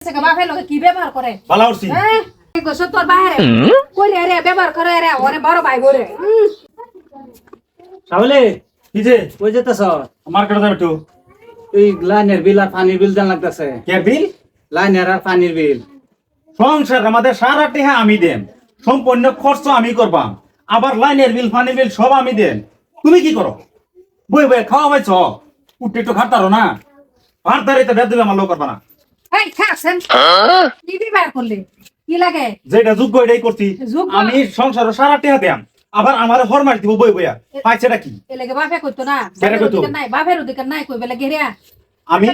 বাপের লোকে কি ব্যবহার করে ভালো করছি হ্যাঁ গোসল তোর বাইরে কই রে ব্যবহার করে রে ওরে বড় ভাই করে তাহলে কি যে কই যেতেছ? মার্কেটে যাবে একটু এই লাইনের বিল আর পানির বিল দেন লাগতেছে। কে বিল লাইনের আর পানির বিল সংসার আমাদের সারা টেহা আমি দেন সম্পূর্ণ খরচ আমি করবাম আবার লাইনের বিল পানির বিল সব আমি দেন তুমি কি করো বই বই খাওয়া পাইছ উঠে একটু খাটারো না ভাত দাঁড়িয়ে বেদ দিবে আমার লোক করবা না এই খাসেন কি ব্যবহার করলে কি লাগে যেটা যোগ্য এটাই করছি যোগ্য? আমি সংসার সারা টেহা দেম আবার আমার ফরমাইশ দিব বই বইয়া পাইছেটা কি এলাকে বাপে কইতো না কেন কইতো? নাই বাপের অধিকার নাই কই বেলা গেরিয়া আমি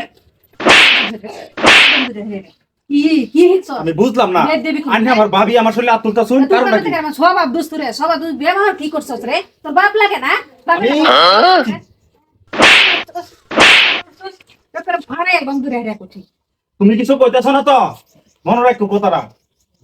কি কি হিংস আমি বুঝলাম না বেদ দেবী কোথায়? আন্নে আমার ভাবি আমার শরীরে আত্মটা শুন তোর কারণ বাবা নাকি থেকে আমার স্বভাব দুস্তুরে স্বভাব তুই ব্যবহার কি করছস রে তোর বাপ লাগে না বাপের আমি তোর ভাড়া বন্ধু রে রে কোঠি তুমি কিছু কইতেছ না তো মনে রাখো কথাটা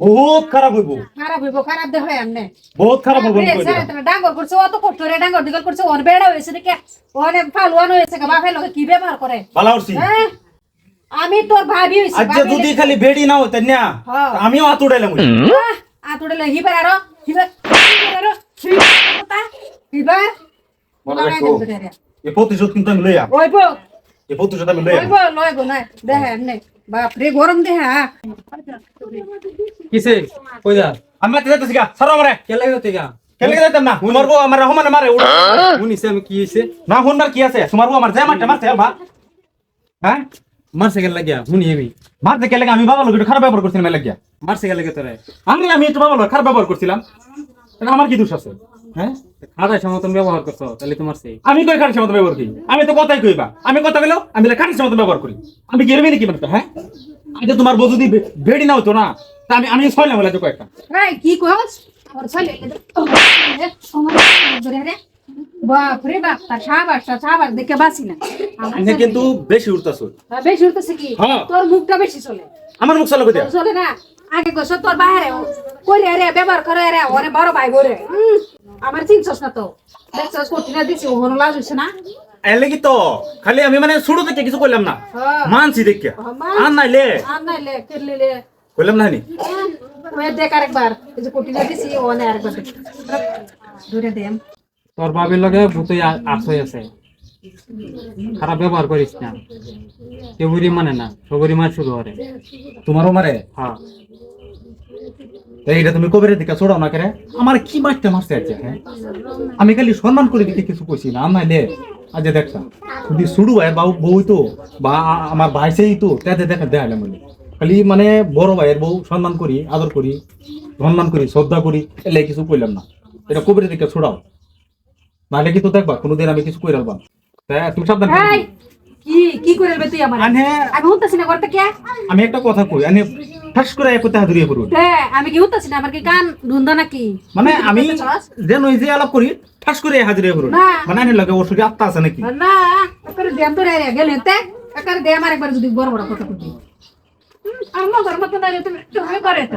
বহুত খারাপ হইব খারাপ হইব খারাপ দেহ এমনে বহুত খারাপ হইব আমি কই দিলাম। ডাঙ্গর করছে অত কষ্ট রে ডাঙ্গর দিগল করছে ওর বেড়া হয়েছে নাকি ওরে ফালুয়ান হয়েছে বাপের লোকে কি ব্যবহার করে ভালো করছি হ্যাঁ? আমি তোর ভাবি হইছি আজ যদি খালি বেডি না হইতেন না হ্যাঁ। আমিও হাত উড়াইলাম আতুড়লে হিবার আরো হিবার আরো হিবার মনে রাখো এই প্রতিশোধ কিন্তু আমি লইয়া ওইব এই প্রতিশোধ আমি লইয়া ওইব লইব না দেহে এমনে বাপ রে গরম দেহা কিসে কই যা? আমি মারতে যাইতেছি গা সারা মারে কে লাগে তেগা? খেলে যাইতাম না তোমার বউ আমার রহমানে মারে শুনিছে আমি কি হইছে? না হুনবার কি আছে তোমার বউ আমার যে মারতে মারতে আলবা হ্যাঁ মারছে গেল লাগিয়া শুনি আমি। মারতে গেলে আমি বাবা লোক একটু খারাপ ব্যবহার করছিলাম এর লাগিয়া মারছে গেল লাগে তোরে। আমি একটু বাবা লোক খারাপ ব্যবহার করছিলাম তাহলে আমার কি দোষ আছে হ্যাঁ খাটাই সমতন ব্যবহার করছো তাহলে তোমার সেই। আমি কই খারাপ মতো ব্যবহার করি আমি তো কথাই কইবা আমি কথা বলো আমি খারাপ মতো ব্যবহার করি আমি গেরবি নাকি মানে হ্যাঁ আগে তোমার বউ যদি বেড়ি না হতো না তা আমি ছয়লাম বলে তো কয়েকটা এই কি কইস ওর ছেলে রে বাপ রে বাপ তার সাবাস দেখে বাসি না আমি কিন্তু বেশি উঠতাছো বেশি উঠতেছে কি হ্যাঁ। তোর মুখটা বেশি চলে আমার মুখ চালু কইয়া চলে না আগে গোসল তোর বাইরে কই রে ব্যবহার করে রে ওরে বড় ভাই করে আমার চিনছস না তো দেখছস কোটি না দিছি ওহন লাজ হইছে না এর লাগি তো খালি আমি মানে শুরু থেকে কিছু কইলাম না হ্যাঁ। মানছি দেখিয়া মান- আর নাইলে আর নাইলে কেলে কইলাম না নি ওই দেখ আরেকবার এই যে কোটি না দিছি ওনে আরেকবার দেখ ধরে দেম তোর বাবির লগে ভূতই আছই আছে। খারাপ ব্যবহার করিস না। কেউরি মানে না, সবরি মার শুরু করে। তোমারও মারে হ্যাঁ এইটা তুমি কবিরের দিকে ছোড়াও না করে আমার কি মারতে মারছে আজ হ্যাঁ আমি খালি সম্মান করে দিতে কিছু কইছি না আর নাইলে আজ দেখতাম যদি শুরু হয় বা বউ তো বা আমার ভাই সেই তো তাতে দেখা দেখালাম আমি খালি মানে বড় ভাইয়ের বউ সম্মান করি আদর করি সম্মান করি শ্রদ্ধা করি এলে কিছু কইলাম না এটা কবিরের দিকে ছোড়াও নাহলে কিন্তু দেখবা কোনোদিন আমি কিছু কই রাখবাম তুমি সাবধান এই কি কি কইরবে তুই আমার আনে আমি হুনতাছি না করতে কে আমি একটা কথা কই আনে ঠাস করে এক কথা হাতুরিয়ে পড়ব হ্যাঁ আমি কি হুনতাছি না আমার কি কান ধুন্দা নাকি মানে আমি যেন ওই যে আলাপ করি ঠাস করে হাজিরে পড়ব না। মানে আনে লাগে ওর শরীরে আত্মা আছে নাকি না একবার দেম তো রে গেলে তে একবার দে আমার একবার যদি বড় বড় কথা কই আর মজার মত না তুমি তুমি করে তো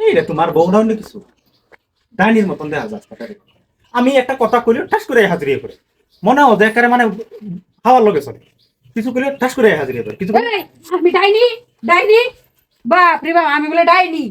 এই রে তোমার বউ নাও কিছু ডাইনির মতন দেখা যাচ্ছে তারে। আমি একটা কথা কইলে ঠাস করে হাজিরে পড়ে মনে হয় দেখারে মানে হাওয়ার লগে চলে কিছু কইলে ঠাস করে হাজিরে পড়ে কিছু এই আমি ডাইনি বাপ রে বাপ আমি বলে ডাইনি